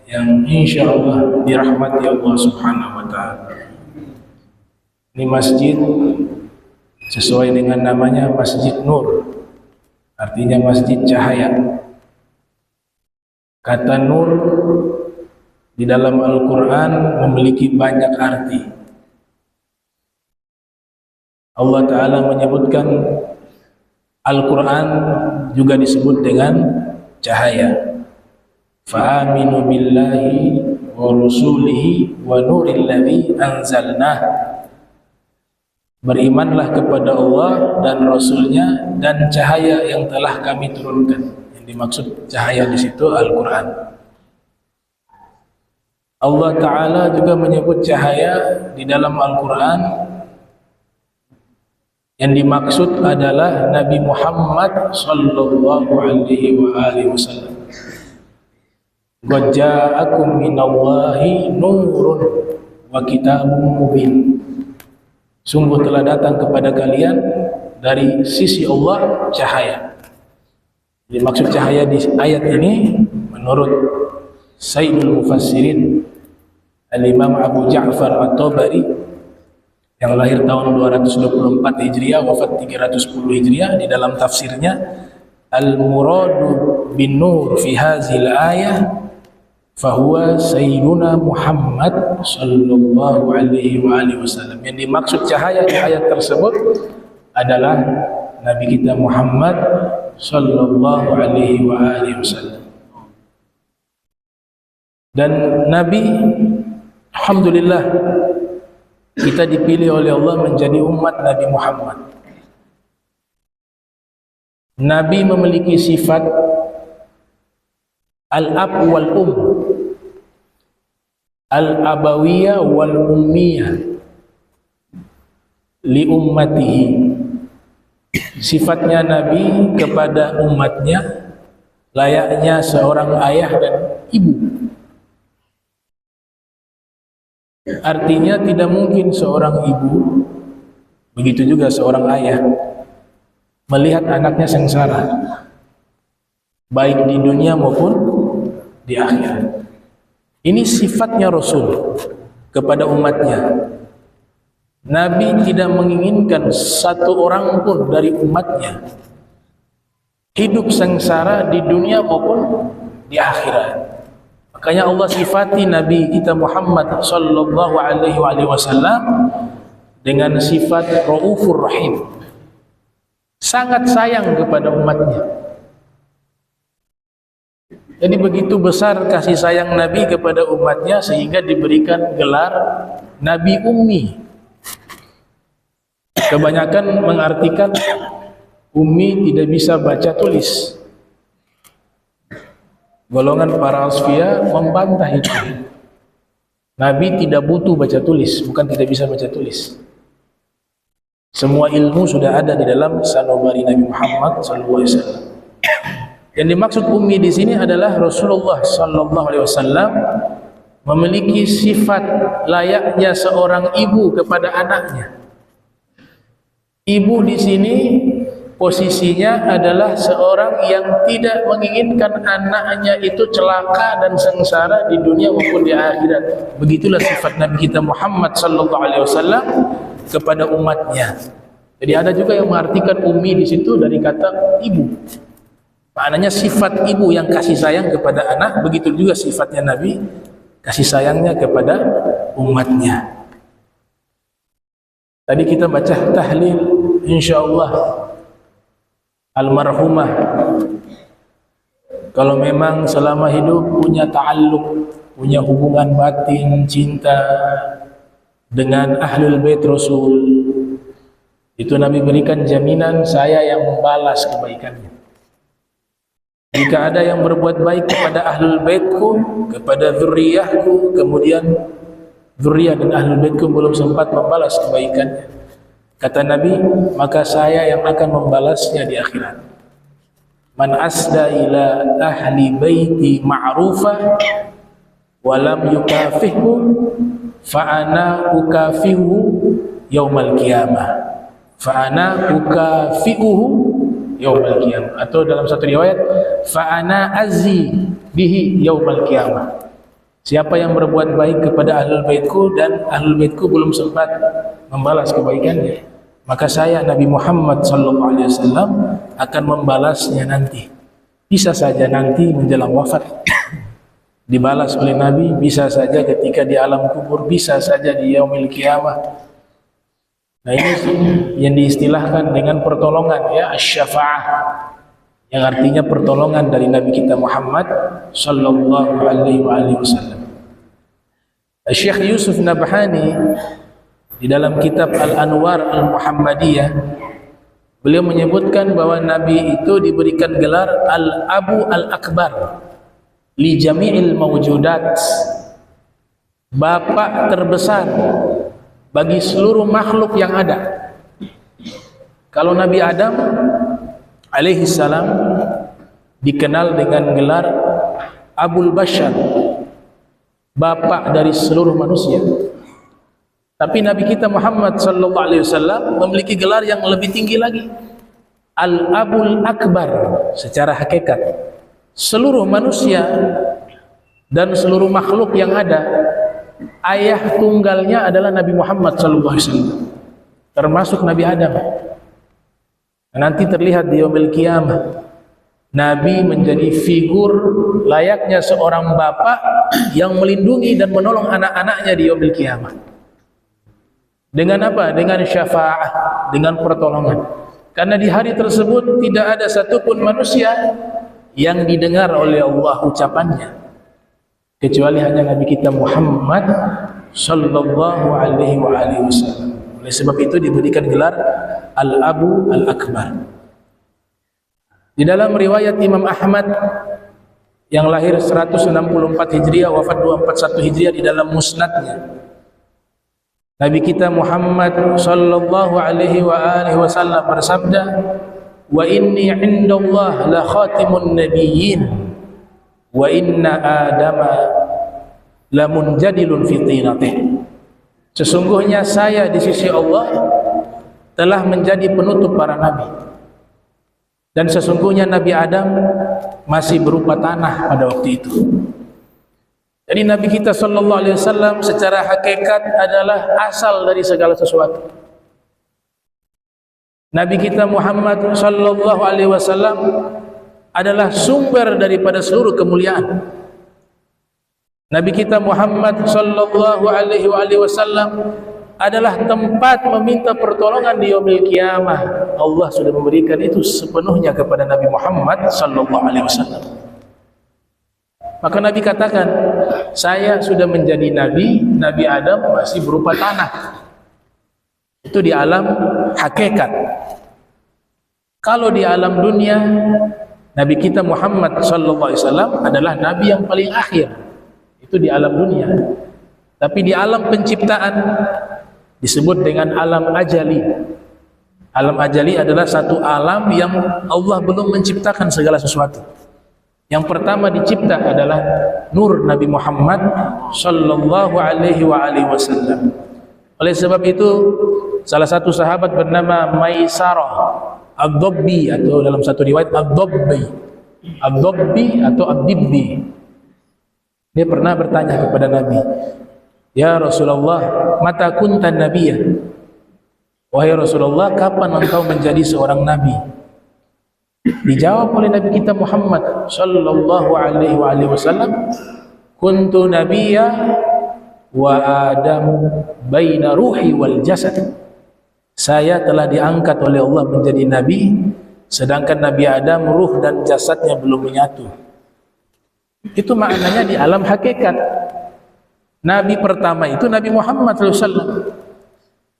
yang insya Allah dirahmati Allah Subhanahu wa Ta'ala. Ini masjid sesuai dengan namanya Masjid Nur, artinya masjid cahaya. Kata nur di dalam Al-Quran memiliki banyak arti. Allah Ta'ala menyebutkan Al-Quran juga disebut dengan cahaya. Fa'aminu billahi wa rusulihi wa nuril ladzi anzalnah. Berimanlah kepada Allah dan Rasulnya dan cahaya yang telah kami turunkan. Yang dimaksud cahaya di situ Al-Quran. Allah Ta'ala juga menyebut cahaya di dalam Al-Quran. Yang dimaksud adalah Nabi Muhammad sallallahu alaihi wasallam. Qad ja'akum minallahi nurun wa kitabun mubin. Sungguh telah datang kepada kalian dari sisi Allah cahaya. Dimaksud cahaya di ayat ini menurut Sayyidul Mufassirin Al-Imam Abu Ja'far At-Tabari yang lahir tahun 224 Hijriah, wafat 310 Hijriah, di dalam tafsirnya, al-muradu bin nur fi hazil ayah fahuwa sayyiduna Muhammad sallallahu alaihi wasallam. Yang dimaksud cahaya di ayat tersebut adalah Nabi kita Muhammad sallallahu alaihi wasallam. Dan Nabi, alhamdulillah, kita dipilih oleh Allah menjadi umat Nabi Muhammad. Nabi memiliki sifat al-ab wal al-abawiyah wal ummiyah li ummatihi. Sifatnya Nabi kepada umatnya layaknya seorang ayah dan ibu. Artinya tidak mungkin seorang ibu, begitu juga seorang ayah, melihat anaknya sengsara, baik di dunia maupun di akhirat. Ini sifatnya Rasul kepada umatnya. Nabi tidak menginginkan satu orang pun dari umatnya hidup sengsara di dunia maupun di akhirat. Makanya Allah sifati Nabi kita Muhammad sallallahu alaihi wasallam dengan sifat Raufur Rahim. Sangat sayang kepada umatnya. Jadi begitu besar kasih sayang Nabi kepada umatnya sehingga diberikan gelar Nabi Ummi. Kebanyakan mengartikan Ummi tidak bisa baca tulis. Golongan para asfiya membantah itu. Nabi tidak butuh baca tulis, bukan tidak bisa baca tulis. Semua ilmu sudah ada di dalam sanubari Nabi Muhammad sallallahu alaihi wasallam. Yang dimaksud ummi di sini adalah Rasulullah sallallahu alaihi wasallam memiliki sifat layaknya seorang ibu kepada anaknya. Ibu di sini posisinya adalah seorang yang tidak menginginkan anaknya itu celaka dan sengsara di dunia maupun di akhirat. Begitulah sifat Nabi kita Muhammad sallallahu alaihi wasallam kepada umatnya. Jadi ada juga yang mengartikan ummi di situ dari kata ibu. Maknanya sifat ibu yang kasih sayang kepada anak, begitu juga sifatnya Nabi kasih sayangnya kepada umatnya. Tadi kita baca tahlil, insyaallah almarhumah kalau memang selama hidup punya ta'alluq, punya hubungan batin, cinta dengan ahlul bait Rasul, itu Nabi berikan jaminan saya yang membalas kebaikannya. Jika ada yang berbuat baik kepada ahlul baitku, kepada zuriyahku, kemudian zuriyah dan ahlul baitku belum sempat membalas kebaikannya, kata Nabi, maka saya yang akan membalasnya di akhirat. Man asda ila ahli baiti ma'rufa wa lam yukafihhu fa ana ukafihu yaumal qiyamah. Fa ana ukafiuhu yaumal qiyamah. Atau dalam satu riwayat, fa ana azzi bihi yaumal qiyamah. Siapa yang berbuat baik kepada ahlul baitku dan ahlul baitku belum sempat membalas kebaikannya, maka saya Nabi Muhammad sallallahu alaihi wasallam akan membalasnya nanti. Bisa saja nanti menjelang wafat dibalas oleh Nabi, bisa saja ketika di alam kubur, bisa saja di yaumil qiyamah. Nah, ini yang diistilahkan dengan pertolongan, ya, asy-syafa'ah, yang artinya pertolongan dari Nabi kita Muhammad sallallahu alaihi wasallam. Syekh Yusuf Nabhani di dalam kitab Al-Anwar Al-Muhammadiyah, beliau menyebutkan bahwa Nabi itu diberikan gelar Al-Abu Al-Akbar li jami'il mawjudat, bapak terbesar bagi seluruh makhluk yang ada. Kalau Nabi Adam alaihi salam dikenal dengan gelar Abul Bashar, bapak dari seluruh manusia. Tapi Nabi kita Muhammad sallallahu alaihi wasallam memiliki gelar yang lebih tinggi lagi, Al-Abul Akbar. Secara hakikat seluruh manusia dan seluruh makhluk yang ada, ayah tunggalnya adalah Nabi Muhammad sallallahu alaihi wasallam, termasuk Nabi Adam. Nanti terlihat di yaumil qiyamah, Nabi menjadi figur layaknya seorang bapak yang melindungi dan menolong anak-anaknya di yaumil qiyamah. Dengan apa? Dengan syafa'ah, dengan pertolongan. Karena di hari tersebut tidak ada satupun manusia yang didengar oleh Allah ucapannya, kecuali hanya Nabi kita Muhammad sallallahu alaihi wasallam. Oleh sebab itu diberikan gelar Al-Abu Al-Akbar. Di dalam riwayat Imam Ahmad yang lahir 164 Hijriah, wafat 241 Hijriah, di dalam musnadnya, Nabi kita Muhammad sallallahu alaihi wasallam bersabda, "Wa inni 'indallah la khatimun nabiyyin wa inna Adama la munjadilun fi tinatih." Sesungguhnya saya di sisi Allah telah menjadi penutup para nabi, dan sesungguhnya Nabi Adam masih berupa tanah pada waktu itu. Jadi Nabi kita sallallahu alaihi wasallam secara hakikat adalah asal dari segala sesuatu. Nabi kita Muhammad sallallahu alaihi wasallam adalah sumber daripada seluruh kemuliaan. Nabi kita Muhammad sallallahu alaihi wasallam adalah tempat meminta pertolongan di yaumil qiyamah. Allah sudah memberikan itu sepenuhnya kepada Nabi Muhammad sallallahu alaihi wasallam. Maka Nabi katakan, saya sudah menjadi nabi, Nabi Adam masih berupa tanah. Itu di alam hakikat. Kalau di alam dunia, Nabi kita Muhammad sallallahu alaihi wasallam adalah nabi yang paling akhir. Itu di alam dunia. Tapi di alam penciptaan disebut dengan alam ajali. Alam ajali adalah satu alam yang Allah belum menciptakan segala sesuatu. Yang pertama dicipta adalah nur Nabi Muhammad sallallahu alaihi wasallam. Oleh sebab itu, salah satu sahabat bernama Maisarah Ad-Dabbi, atau dalam satu riwayat Ad-Dabbi atau Ad-Dibbi, dia pernah bertanya kepada Nabi, "Ya Rasulullah, mata kuntan nabiyya?" Wahai Rasulullah, kapan engkau menjadi seorang nabi? Dijawab oleh Nabi kita Muhammad sallallahu alaihi wasallam, "Kuntu nabiyya wa Adamu baina ruhi wal jasad." Saya telah diangkat oleh Allah menjadi nabi, sedangkan Nabi Adam ruh dan jasadnya belum menyatu. Itu maknanya di alam hakikat. Nabi pertama itu Nabi Muhammad SAW,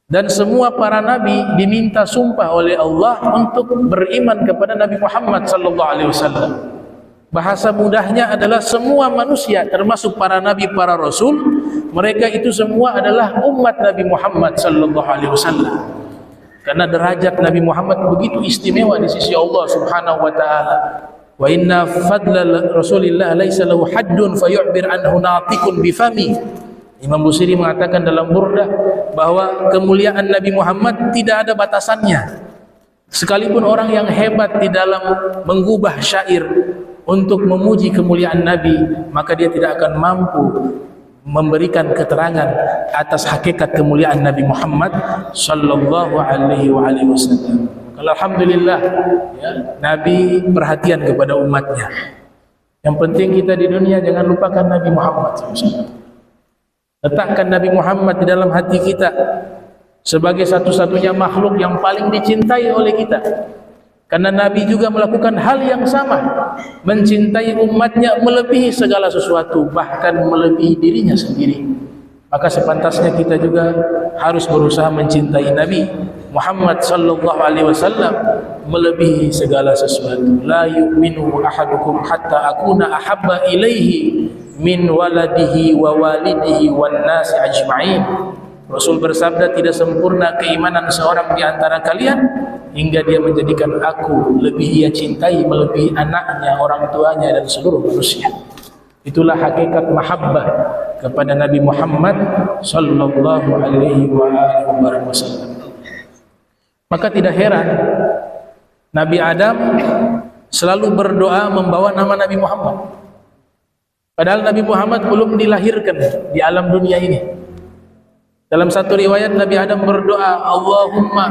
dan semua para nabi diminta sumpah oleh Allah untuk beriman kepada Nabi Muhammad SAW. Bahasa mudahnya adalah semua manusia, termasuk para nabi, para rasul, mereka itu semua adalah umat Nabi Muhammad SAW. Karena derajat Nabi Muhammad begitu istimewa di sisi Allah Subhanahu wa taala. Wa inna fadla Rasulillah laisa lahu haddun fayu'bir anhu natiqun bifami. Imam Busiri mengatakan dalam Burdah bahwa kemuliaan Nabi Muhammad tidak ada batasannya. Sekalipun orang yang hebat di dalam menggubah syair, untuk memuji kemuliaan Nabi, maka dia tidak akan mampu memberikan keterangan atas hakikat kemuliaan Nabi Muhammad sallallahu alaihi wasallam. Kalau alhamdulillah ya, Nabi perhatian kepada umatnya. Yang penting kita di dunia jangan lupakan Nabi Muhammad SAW. Letakkan Nabi Muhammad di dalam hati kita sebagai satu-satunya makhluk yang paling dicintai oleh kita. Karena Nabi juga melakukan hal yang sama, mencintai umatnya melebihi segala sesuatu, bahkan melebihi dirinya sendiri. Maka sepantasnya kita juga harus berusaha mencintai Nabi Muhammad sallallahu alaihi wasallam melebihi segala sesuatu. La yu'minu ahadukum hatta akuna ahabba ilaihi min waladihi wa walidihi wan nasi ajma'in. Rasul bersabda, tidak sempurna keimanan seorang di antara kalian hingga dia menjadikan aku lebih ia cintai melebihi anaknya, orang tuanya dan seluruh manusia. Itulah hakikat mahabbah kepada Nabi Muhammad sallallahu alaihi wasallam. Maka tidak heran Nabi Adam selalu berdoa membawa nama Nabi Muhammad. Padahal Nabi Muhammad belum dilahirkan di alam dunia ini. Dalam satu riwayat Nabi Adam berdoa, Allahumma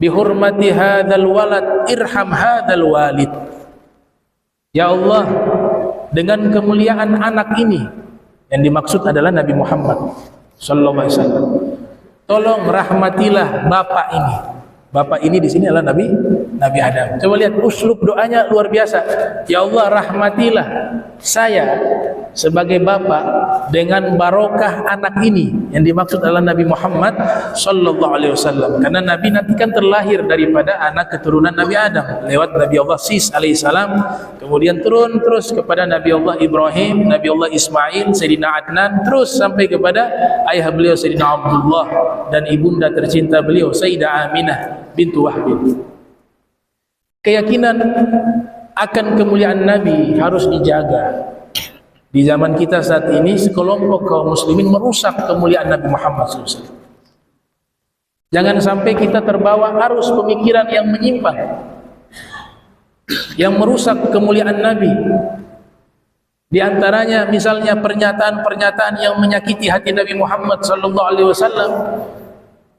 bihurmati hadzal walad irham hadzal walid. Ya Allah, dengan kemuliaan anak ini, yang dimaksud adalah Nabi Muhammad sallallahu alaihi wasallam, tolong rahmatilah bapak ini. Bapak ini di sini adalah Nabi Adam. Coba lihat uslub doanya luar biasa. Ya Allah, rahmatilah saya sebagai bapak dengan barokah anak ini, yang dimaksud adalah Nabi Muhammad sallallahu alaihi wasallam. Karena Nabi nanti kan terlahir daripada anak keturunan Nabi Adam lewat Nabi Allah Sis alaihissalam, kemudian turun terus kepada Nabi Allah Ibrahim, Nabi Allah Ismail, Sayyidina Adnan, terus sampai kepada ayah beliau Sayyidina Abdullah dan ibunda tercinta beliau Sayyidah Aminah bintu Wahbin. Keyakinan akan kemuliaan Nabi harus dijaga. Di zaman kita saat ini, sekelompok kaum muslimin merusak kemuliaan Nabi Muhammad SAW. Jangan sampai kita terbawa arus pemikiran yang menyimpang, yang merusak kemuliaan Nabi. Di antaranya misalnya pernyataan-pernyataan yang menyakiti hati Nabi Muhammad SAW,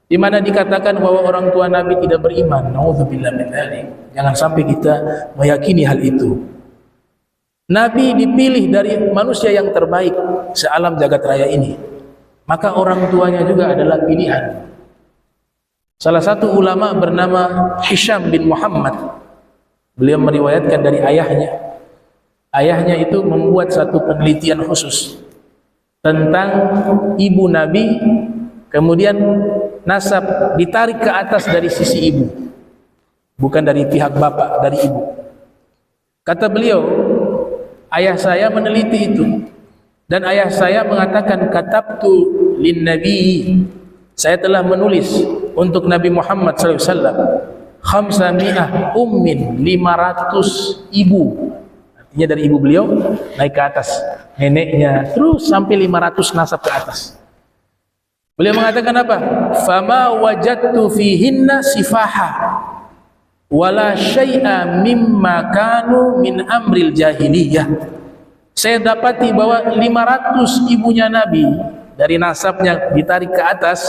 di mana dikatakan bahwa orang tua Nabi tidak beriman. Nauzubillah min dzalik. Jangan sampai kita meyakini hal itu. Nabi dipilih dari manusia yang terbaik sealam jagat raya ini, maka orang tuanya juga adalah pilihan. Salah satu ulama bernama Hisham bin Muhammad, beliau meriwayatkan dari ayahnya. Ayahnya itu membuat satu penelitian khusus tentang ibu Nabi, kemudian nasab ditarik ke atas dari sisi ibu, bukan dari pihak bapak, dari ibu. Kata beliau, ayah saya meneliti itu, dan ayah saya mengatakan, katabtu lin nabi, saya telah menulis untuk Nabi Muhammad SAW, khamsami'ah ummin, 500 ibu. Artinya dari ibu beliau naik ke atas, neneknya, terus sampai 500 nasab ke atas. Beliau mengatakan apa? Fama wajadtu fihinna sifaha wala syai'a mimma kanu min amril jahiliyah. Saya dapati bahwa 500 ibunya Nabi dari nasabnya ditarik ke atas,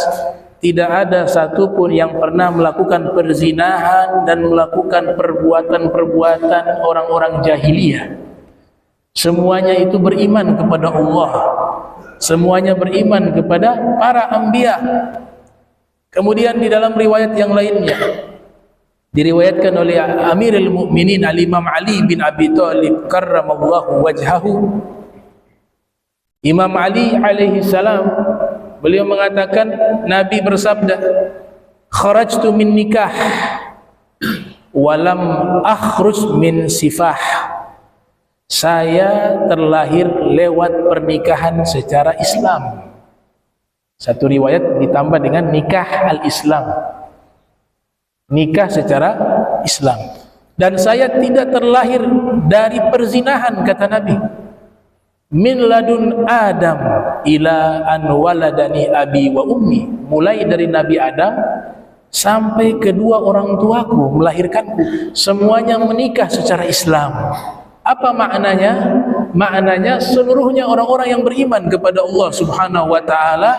tidak ada satupun yang pernah melakukan perzinahan dan melakukan perbuatan-perbuatan orang-orang jahiliyah. Semuanya itu beriman kepada Allah, semuanya beriman kepada para anbiya. Kemudian di dalam riwayat yang lainnya diriwayatkan oleh Amirul Mukminin Al-Imam Ali bin Abi Thalib karramallahu wajhahu, Imam Ali alaihi salam, beliau mengatakan, Nabi bersabda, kharajtu min nikah walam akhruj min sifah. Saya terlahir lewat pernikahan secara Islam. Satu riwayat ditambah dengan nikah al-Islam, nikah secara Islam. Dan saya tidak terlahir dari perzinahan, kata Nabi. Min ladun Adam ila an waladani abi wa ummi. Mulai dari Nabi Adam sampai kedua orang tuaku melahirkanku semuanya menikah secara Islam. Apa maknanya? Maknanya seluruhnya orang-orang yang beriman kepada Allah Subhanahu wa taala,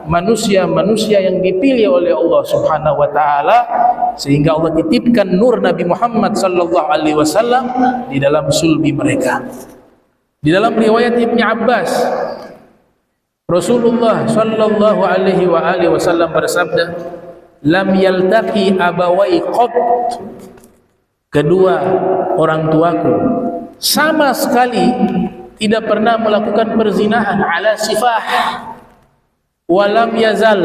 manusia-manusia yang dipilih oleh Allah Subhanahu wa taala, sehingga Allah titipkan nur Nabi Muhammad sallallahu alaihi wasallam di dalam sulbi mereka. Di dalam riwayat Ibnu Abbas, Rasulullah sallallahu alaihi wasallam bersabda, "Lam yaltaqi abawai qat." Kedua orang tuaku sama sekali tidak pernah melakukan perzinahan ala sifah. Walam yazal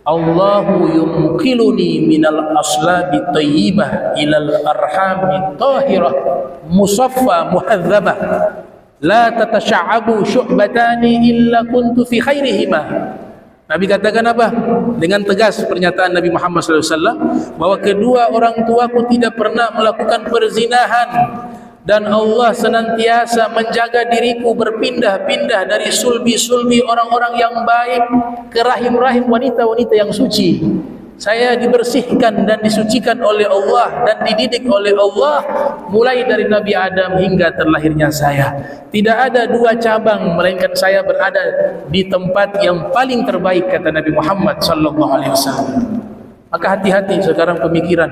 Allahu yunqiluni minal aslabi tayyibah ilal arhami tahirah musaffa muhadzabah la tatasha'abu syu'batani illa kuntu fi khairihima. Nabi katakan apa? Dengan tegas pernyataan Nabi Muhammad SAW bahwa kedua orang tuaku tidak pernah melakukan perzinahan, dan Allah senantiasa menjaga diriku berpindah-pindah dari sulbi-sulbi orang-orang yang baik ke rahim-rahim wanita-wanita yang suci. Saya dibersihkan dan disucikan oleh Allah dan dididik oleh Allah mulai dari Nabi Adam hingga terlahirnya saya. Tidak ada dua cabang melainkan saya berada di tempat yang paling terbaik, kata Nabi Muhammad sallallahu alaihi wasallam. Maka hati-hati sekarang pemikiran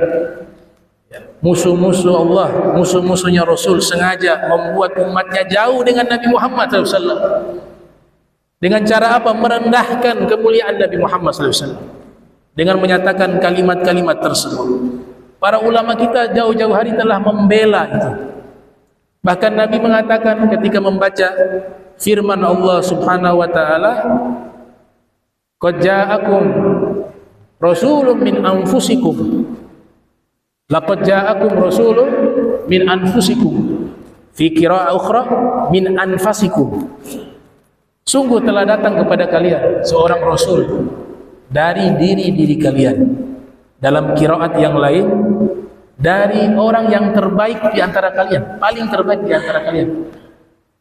musuh-musuh Allah, musuh-musuhnya Rasul sengaja membuat umatnya jauh dengan Nabi Muhammad SAW. Dengan cara apa? Merendahkan kemuliaan Nabi Muhammad SAW dengan menyatakan kalimat-kalimat tersebut. Para ulama kita jauh-jauh hari telah membela itu. Bahkan Nabi mengatakan ketika membaca firman Allah Subhanahu wa taala, "Qad ja'akum rasulun min anfusikum." Laqad ja'akum rasulun min anfusikum, fi qira'ah ukhra min anfasikum. Sungguh telah datang kepada kalian seorang rasul dari diri-diri kalian. Dalam qiraat yang lain, dari orang yang terbaik di antara kalian, paling terbaik di antara kalian.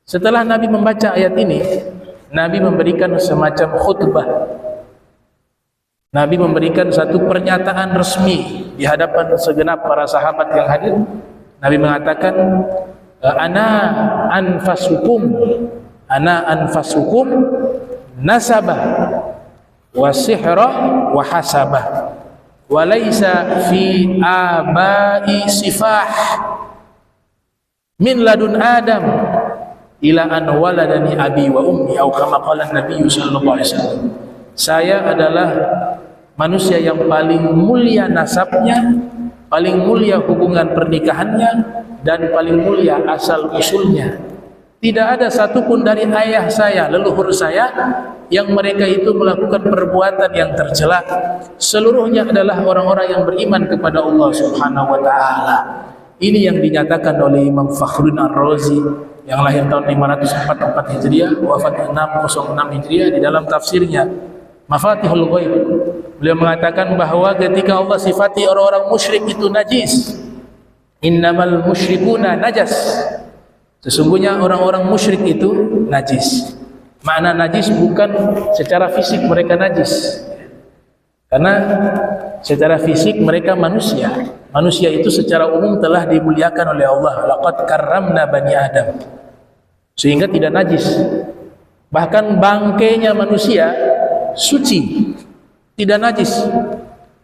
Setelah Nabi membaca ayat ini, Nabi memberikan semacam khutbah. Nabi memberikan satu pernyataan resmi di hadapan segenap para sahabat yang hadir. Nabi mengatakan, ana anfasukum nasabah wa sihra wa hasabah wa laysa fi abai sifah min ladun adam ila an waladani abi wa ummi, atau kama qala Nabi sallallahu alaihi wasallam. Saya adalah manusia yang paling mulia nasabnya, paling mulia hubungan pernikahannya, dan paling mulia asal usulnya. Tidak ada satupun dari ayah saya, leluhur saya, yang mereka itu melakukan perbuatan yang tercela. Seluruhnya adalah orang-orang yang beriman kepada Allah Subhanahu wa taala. Ini yang dinyatakan oleh Imam Fakhruddin Ar-Razi yang lahir tahun 544 Hijriah, wafat 606 Hijriah, di dalam tafsirnya Mafatihul Ghaib. Beliau mengatakan bahwa ketika Allah sifati orang-orang musyrik itu najis, innamal musyrikuna najas, sesungguhnya orang-orang musyrik itu najis. Makna najis bukan secara fisik mereka najis, karena secara fisik mereka manusia. Manusia itu secara umum telah dimuliakan oleh Allah. Laqad karramna bani Adam, sehingga tidak najis. Bahkan bangkainya manusia suci, tidak najis.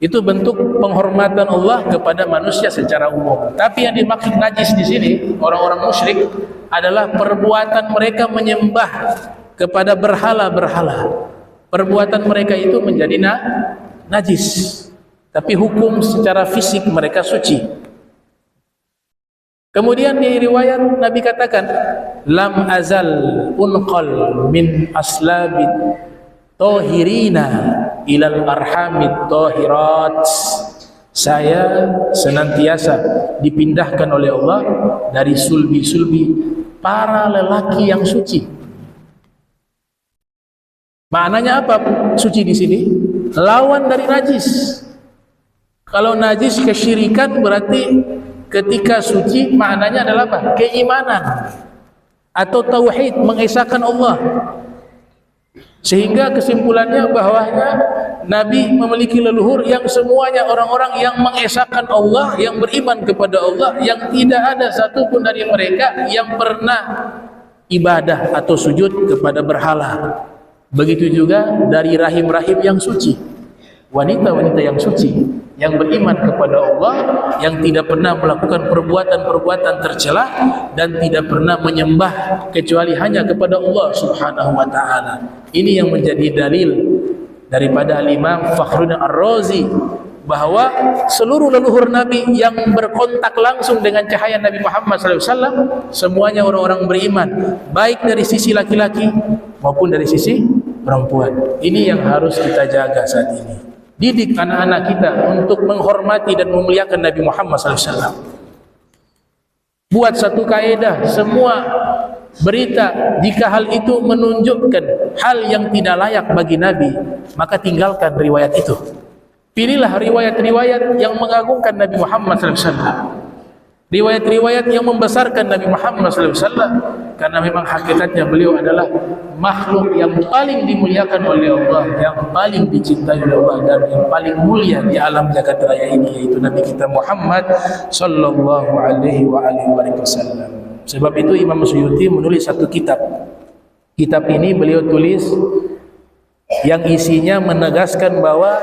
Itu bentuk penghormatan Allah kepada manusia secara umum. Tapi yang dimaksud najis di sini orang-orang musyrik adalah perbuatan mereka menyembah kepada berhala-berhala. Perbuatan mereka itu menjadi najis, tapi hukum secara fisik mereka suci. Kemudian di riwayat Nabi katakan, lam azal unqal min aslabit tahirina ilal arhamid tahirat. Saya senantiasa dipindahkan oleh Allah dari sulbi-sulbi para lelaki yang suci. Maknanya apa suci di sini? Lawan dari najis. Kalau najis kesyirikan, berarti ketika suci maknanya adalah apa? Keimanan atau tauhid, mengesahkan Allah. Sehingga kesimpulannya bahwasanya Nabi memiliki leluhur yang semuanya orang-orang yang mengesahkan Allah, yang beriman kepada Allah, yang tidak ada satupun dari mereka yang pernah ibadah atau sujud kepada berhala. Begitu juga dari rahim-rahim yang suci, wanita-wanita yang suci, yang beriman kepada Allah, yang tidak pernah melakukan perbuatan-perbuatan tercela dan tidak pernah menyembah kecuali hanya kepada Allah Subhanahu wa taala. Ini yang menjadi dalil daripada Al-Imam Fakhruddin Ar-Razi bahwa seluruh leluhur Nabi yang berkontak langsung dengan cahaya Nabi Muhammad SAW semuanya orang-orang beriman, baik dari sisi laki-laki maupun dari sisi perempuan. Ini yang harus kita jaga saat ini. Didik anak-anak kita untuk menghormati dan memuliakan Nabi Muhammad SAW. Buat satu kaedah, semua berita jika hal itu menunjukkan hal yang tidak layak bagi Nabi, maka tinggalkan riwayat itu. Pilihlah riwayat-riwayat yang mengagungkan Nabi Muhammad SAW, riwayat-riwayat yang membesarkan Nabi Muhammad SAW, karena memang hakikatnya beliau adalah makhluk yang paling dimuliakan oleh Allah, yang paling dicintai oleh Allah, dan yang paling mulia di alam jagat raya ini, yaitu Nabi kita Muhammad sallallahu alaihi wasallam. Sebab itu Imam Suyuti menulis satu kitab. Kitab ini beliau tulis yang isinya menegaskan bahwa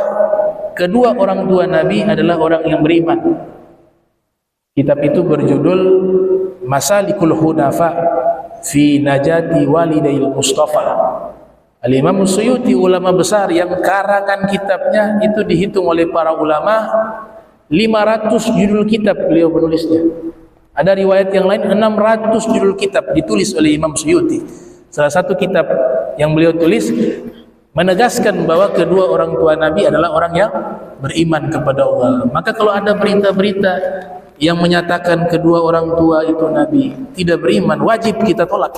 kedua orang tua Nabi adalah orang yang beriman. Kitab itu berjudul Masalikul Hunafa fi Najati Walidayil Mustafa. Al-Imam Suyuti, ulama besar yang karangan kitabnya itu dihitung oleh para ulama 500 judul kitab beliau menulisnya. Ada riwayat yang lain 600 judul kitab ditulis oleh Imam Suyuti. Salah satu kitab yang beliau tulis menegaskan bahwa kedua orang tua Nabi adalah orang yang beriman kepada Allah. Maka kalau ada berita-berita yang menyatakan kedua orang tua itu Nabi tidak beriman, wajib kita tolak,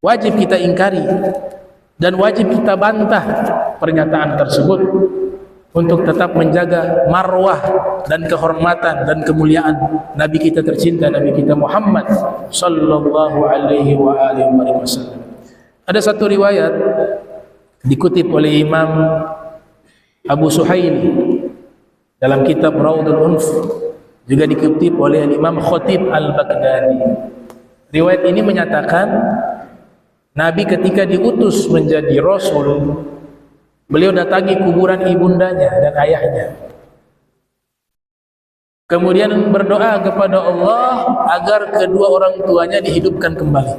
wajib kita ingkari, dan wajib kita bantah pernyataan tersebut untuk tetap menjaga marwah dan kehormatan dan kemuliaan Nabi kita tercinta, Nabi kita Muhammad sallallahu alaihi wasallam. Ada satu riwayat dikutip oleh Imam Abu Suhaili dalam kitab Raudhul Unf, juga dikutip oleh Imam Khatib Al-Baghdadi. Riwayat ini menyatakan Nabi ketika diutus menjadi Rasul, beliau datangi kuburan ibundanya dan ayahnya, kemudian berdoa kepada Allah agar kedua orang tuanya dihidupkan kembali.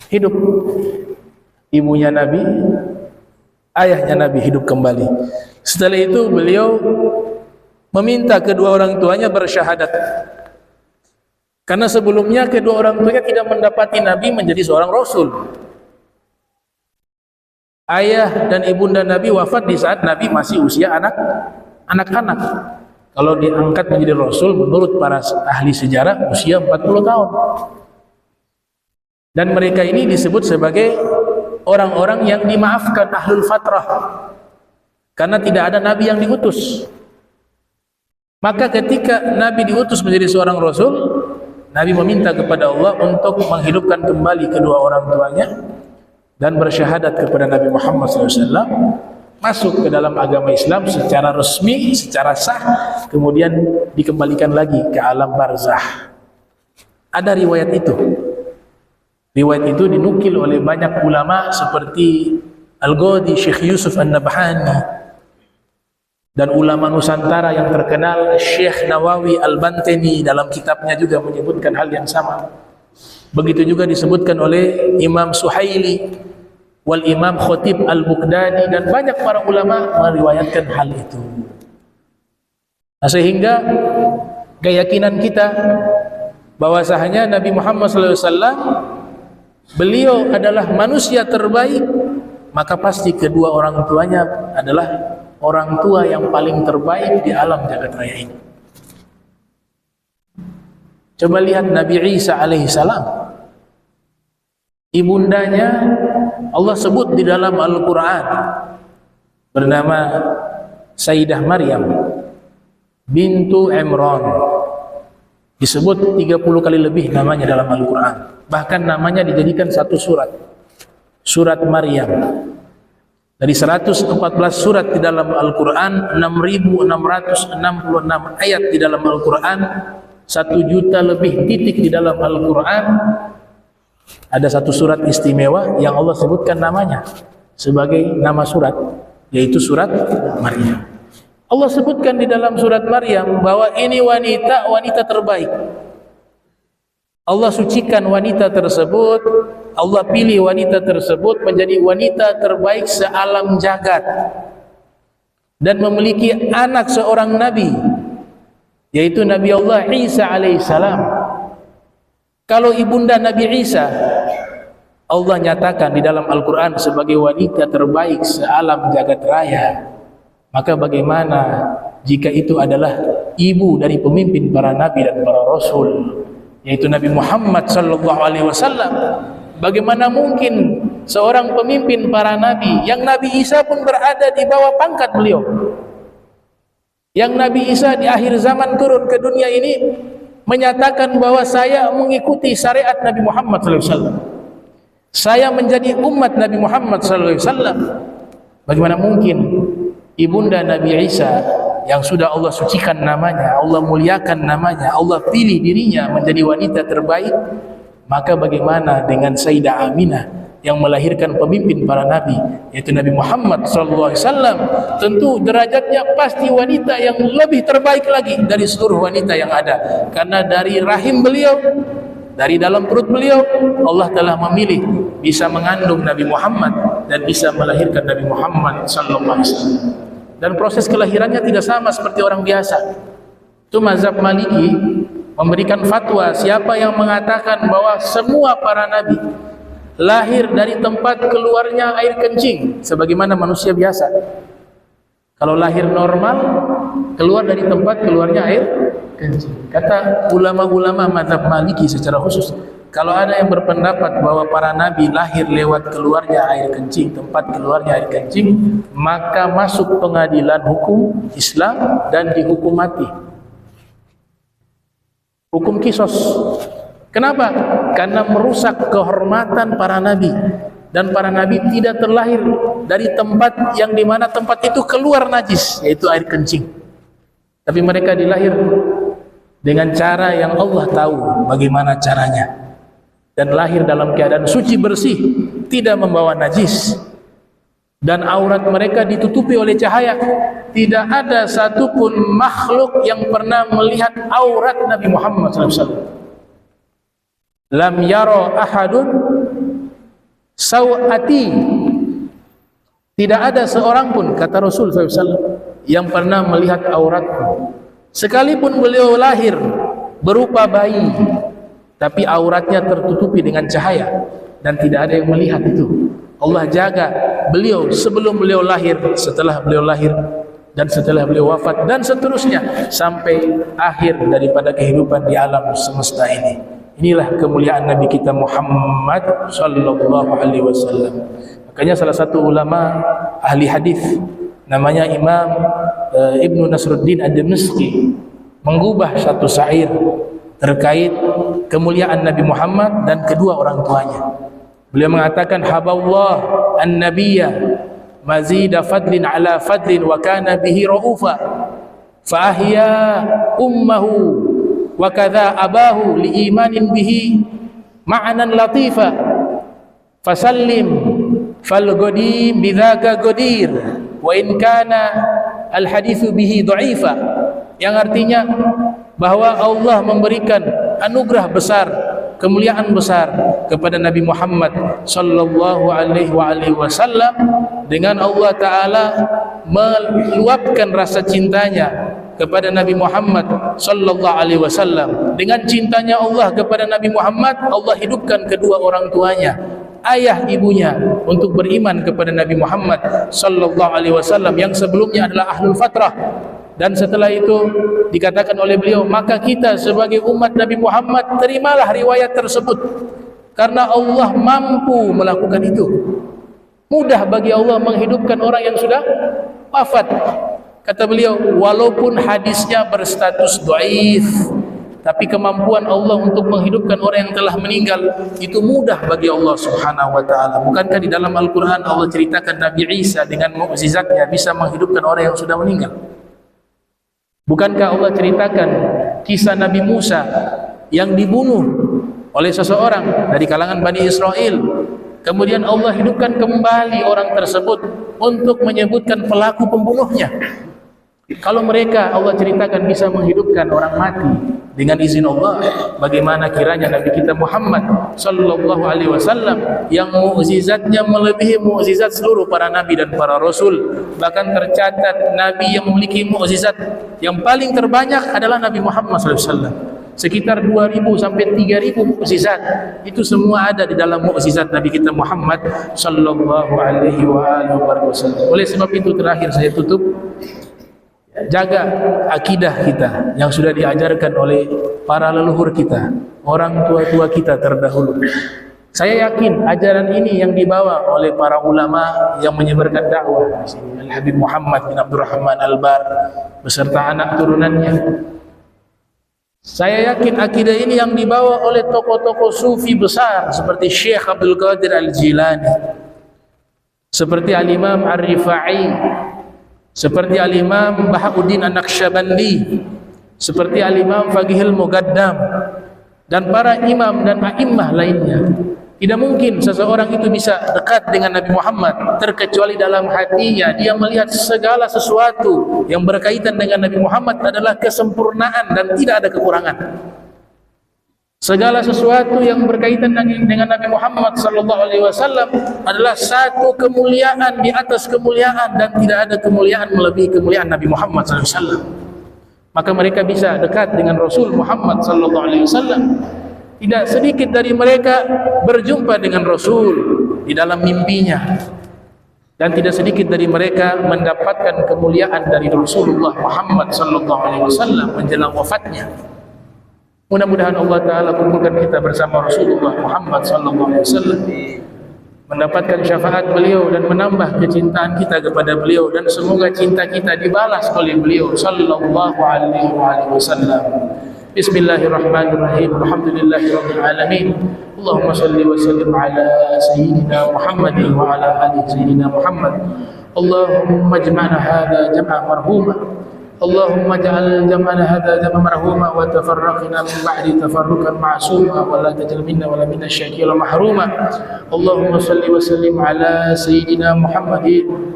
Hidup ibunya Nabi, ayahnya Nabi hidup kembali. Setelah itu beliau meminta kedua orang tuanya bersyahadat, karena sebelumnya kedua orang tuanya tidak mendapati Nabi menjadi seorang Rasul. Ayah dan ibunda Nabi wafat di saat Nabi masih usia anak-anak. Kalau diangkat menjadi Rasul menurut para ahli sejarah usia 40 tahun. Dan mereka ini disebut sebagai orang-orang yang dimaafkan, ahlul fatrah, karena tidak ada Nabi yang diutus. Maka ketika Nabi diutus menjadi seorang Rasul, Nabi meminta kepada Allah untuk menghidupkan kembali kedua orang tuanya dan bersyahadat kepada Nabi Muhammad SAW, masuk ke dalam agama Islam secara resmi, secara sah, kemudian dikembalikan lagi ke alam barzah. Ada riwayat itu. Riwayat itu dinukil oleh banyak ulama seperti Al-Ghadi, Syekh Yusuf An-Nabhani, dan ulama Nusantara yang terkenal Syekh Nawawi Al-Banteni dalam kitabnya juga menyebutkan hal yang sama. Begitu juga disebutkan oleh Imam Suhaili wal Imam Khatib Al-Baghdadi, dan banyak para ulama meriwayatkan hal itu. Nah, sehingga keyakinan kita bahwasanya Nabi Muhammad SAW beliau adalah manusia terbaik, maka pasti kedua orang tuanya adalah orang tua yang paling terbaik di alam jagat raya ini. Coba lihat Nabi Isa alaihissalam, ibundanya Allah sebut di dalam Al-Quran bernama Sayyidah Maryam bintu Imran. Disebut 30 kali lebih namanya dalam Al-Quran. Bahkan namanya dijadikan satu surat, surat Maryam. Dari 114 surat di dalam Al-Quran, 6.666 ayat di dalam Al-Quran, 1 juta lebih titik di dalam Al-Quran, ada satu surat istimewa yang Allah sebutkan namanya sebagai nama surat, yaitu surat Maryam. Allah sebutkan di dalam surat Maryam bahwa ini wanita terbaik. Allah sucikan wanita tersebut, Allah pilih wanita tersebut menjadi wanita terbaik sealam jagat dan memiliki anak seorang nabi, yaitu Nabi Allah Isa alaihissalam. Kalau ibunda Nabi Isa, Allah nyatakan di dalam Al-Quran sebagai wanita terbaik sealam jagat raya, maka bagaimana jika itu adalah ibu dari pemimpin para nabi dan para rasul, yaitu Nabi Muhammad sallallahu alaihi wasallam? Bagaimana mungkin seorang pemimpin para nabi, yang Nabi Isa pun berada di bawah pangkat beliau, yang Nabi Isa di akhir zaman turun ke dunia ini menyatakan bahwa saya mengikuti syariat Nabi Muhammad sallallahu alaihi wasallam, saya menjadi umat Nabi Muhammad sallallahu alaihi wasallam. Bagaimana mungkin ibunda Nabi Isa yang sudah Allah sucikan namanya, Allah muliakan namanya, Allah pilih dirinya menjadi wanita terbaik, maka bagaimana dengan Sayyidah Aminah yang melahirkan pemimpin para nabi, yaitu Nabi Muhammad SAW? Tentu derajatnya pasti wanita yang lebih terbaik lagi dari seluruh wanita yang ada, karena dari rahim beliau, dari dalam perut beliau, Allah telah memilih bisa mengandung Nabi Muhammad dan bisa melahirkan Nabi Muhammad SAW. Dan proses kelahirannya tidak sama seperti orang biasa. Itu mazhab Maliki memberikan fatwa, siapa yang mengatakan bahwa semua para nabi lahir dari tempat keluarnya air kencing sebagaimana manusia biasa. Kalau lahir normal, keluar dari tempat keluarnya air kencing. Kata ulama-ulama mazhab Maliki secara khusus, kalau ada yang berpendapat bahwa para nabi lahir lewat keluarnya air kencing, tempat keluarnya air kencing, maka masuk pengadilan hukum Islam dan dihukum mati. Hukum kisos. Kenapa? Karena merusak kehormatan para nabi, dan para nabi tidak terlahir dari tempat yang dimana tempat itu keluar najis, yaitu air kencing. Tapi mereka dilahir dengan cara yang Allah tahu bagaimana caranya, dan lahir dalam keadaan suci bersih, tidak membawa najis, dan aurat mereka ditutupi oleh cahaya. Tidak ada satupun makhluk yang pernah melihat aurat Nabi Muhammad SAW. Lam yaro ahadun sawati, tidak ada seorang pun, kata Rasul SAW, yang pernah melihat auratku. Sekalipun beliau lahir berupa bayi, tapi auratnya tertutupi dengan cahaya dan tidak ada yang melihat itu. Allah jaga beliau sebelum beliau lahir, setelah beliau lahir, dan setelah beliau wafat, dan seterusnya sampai akhir daripada kehidupan di alam semesta ini. Inilah kemuliaan Nabi kita Muhammad sallallahu alaihi wasallam. Makanya salah satu ulama ahli hadis namanya Imam Ibnu Nasruddin Ad-Dimashqi menggubah satu syair terkait kemuliaan Nabi Muhammad dan kedua orang tuanya. Beliau mengatakan, haballah an-nabiyya mazida fadlin ala fadlin wa kana bihi ra'ufa fa ahya ummuhu wa kadha abahu li imanin bihi ma'nan latifa fasallim fal godim bidzaka godir wa in kana al hadithu bihi dha'ifa, yang artinya bahwa Allah memberikan anugerah besar, kemuliaan besar kepada Nabi Muhammad sallallahu alaihi wasallam, dengan Allah taala meluapkan rasa cintanya kepada Nabi Muhammad sallallahu alaihi wasallam. Dengan cintanya Allah kepada Nabi Muhammad, Allah hidupkan kedua orang tuanya, ayah ibunya, untuk beriman kepada Nabi Muhammad sallallahu alaihi wasallam yang sebelumnya adalah ahlul fatrah. Dan setelah itu dikatakan oleh beliau, maka kita sebagai umat Nabi Muhammad terimalah riwayat tersebut, karena Allah mampu melakukan itu. Mudah bagi Allah menghidupkan orang yang sudah wafat. Kata beliau, walaupun hadisnya berstatus dhaif, Tapi kemampuan Allah untuk menghidupkan orang yang telah meninggal itu mudah bagi Allah Subhanahu wa taala. Bukankah di dalam Al-Qur'an Allah ceritakan Nabi Isa dengan mukjizatnya bisa menghidupkan orang yang sudah meninggal? Bukankah Allah ceritakan kisah Nabi Musa yang dibunuh oleh seseorang dari kalangan Bani Israel, kemudian Allah hidupkan kembali orang tersebut untuk menyebutkan pelaku pembunuhnya? Kalau mereka Allah ceritakan bisa menghidupkan orang mati dengan izin Allah, bagaimana kiranya Nabi kita Muhammad sallallahu alaihi wasallam yang mukjizatnya melebihi mukjizat seluruh para nabi dan para rasul. Bahkan tercatat nabi yang memiliki mukjizat yang paling terbanyak adalah Nabi Muhammad sallallahu alaihi wasallam. Sekitar 2.000 sampai 3.000 mukjizat. Itu semua ada di dalam mukjizat Nabi kita Muhammad sallallahu alaihi wasallam. Oleh sebab itu terakhir saya tutup, jaga akidah kita yang sudah diajarkan oleh para leluhur kita, orang tua-tua kita terdahulu. Saya yakin ajaran ini yang dibawa oleh para ulama yang menyebarkan dakwah di sini, Al-Habib Muhammad bin Abdurrahman Al-Bar beserta anak turunannya. Saya yakin akidah ini yang dibawa oleh tokoh-tokoh sufi besar seperti Syekh Abdul Qadir Al-Jilani, seperti Al-Imam Ar-Rifai, seperti Al-Imam Bahauddin An-Naqsyabandi, seperti Al-Imam Faqihul Muqaddam, dan para imam dan a'immah lainnya. Tidak mungkin seseorang itu bisa dekat dengan Nabi Muhammad terkecuali dalam hatinya dia melihat segala sesuatu yang berkaitan dengan Nabi Muhammad adalah kesempurnaan dan tidak ada kekurangan. Segala sesuatu yang berkaitan dengan Nabi Muhammad sallallahu alaihi wasallam adalah satu kemuliaan di atas kemuliaan, dan tidak ada kemuliaan melebihi kemuliaan Nabi Muhammad sallallahu alaihi wasallam. Maka mereka bisa dekat dengan Rasul Muhammad sallallahu alaihi wasallam. Tidak sedikit dari mereka berjumpa dengan Rasul di dalam mimpinya, dan tidak sedikit dari mereka mendapatkan kemuliaan dari Rasulullah Muhammad sallallahu alaihi wasallam menjelang wafatnya. Mudah-mudahan Allah Ta'ala kumpulkan kita bersama Rasulullah Muhammad sallallahu alaihi wasallam, mendapatkan syafaat beliau dan menambah kecintaan kita kepada beliau, dan semoga cinta kita dibalas oleh beliau sallallahu alaihi wasallam. Bismillahirrahmanirrahim. Alhamdulillahirabbil alamin. Allahumma shalli wa sallim ala sayyidina Muhammadin wa ala ali sayyidina Muhammad. Allahumma ijma'na hadha jam'a marhuma. اللهم اجعل جمعنا هذا جمعا مرحوما وتفرقنا من بعد تفرقا معصوما ولا تجعل منا ولا منا شقيا محروما. اللهم صل وسلم على سيدنا محمد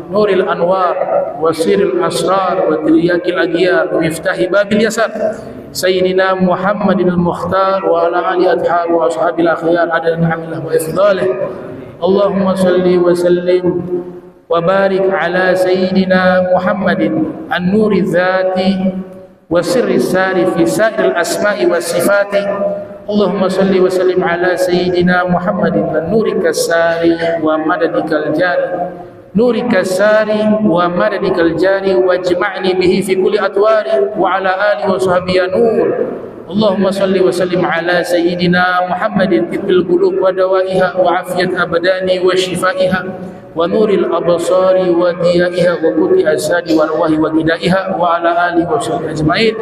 نور الانوار وسر الاسرار وترياق الاغيار ومفتاح باب اليسار سيدنا محمد المختار وعلى اله اصحابه واصحاب الاخيار عدد نعم الله وافضاله. اللهم صل وسلم وبارك على سيدنا محمد النور الذاتي وسر الساري في سائر الأسماء والصفات. اللهم صل وسلم على سيدنا محمد النور كالساري ومددك الجاري نورك الساري ومددك الجاري واجمعني به في كل أطوار وعلى آله وصحبه نور. اللهم صل وسلم على سيدنا محمد طب القلوب ودوائها وعافية أبدان وشفائها ونور الأبصار وضيائها وقوت الأجساد والأرواح وغذائها وعلى آله وصحبه أجمعين.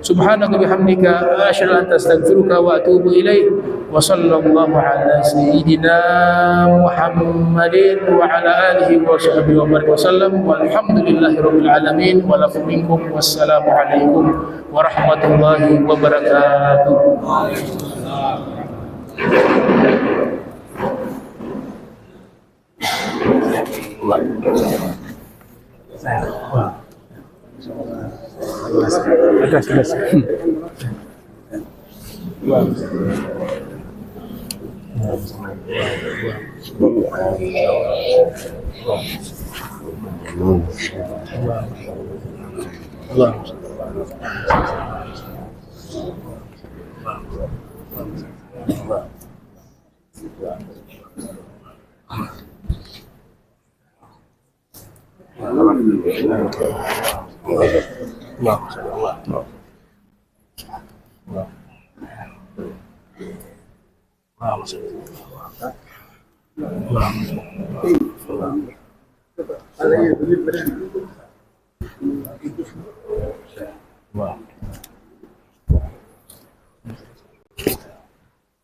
سبحانك وبحمدك أشهد أن أستغفرك وأتوب إليك. وصلى الله على سيدنا محمد وعلى آله وصحبه وبارك وسلم والحمد لله رب العالمين والعفو منكم والسلام عليكم ورحمة الله وبركاته.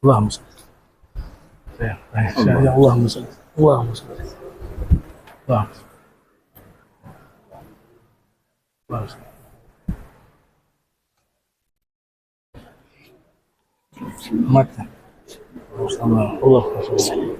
Allahumma salli. Ya Allahumma salli. Allahumma salli. Allahumma salli. Allahumma salli. Mata. Allahumma salli.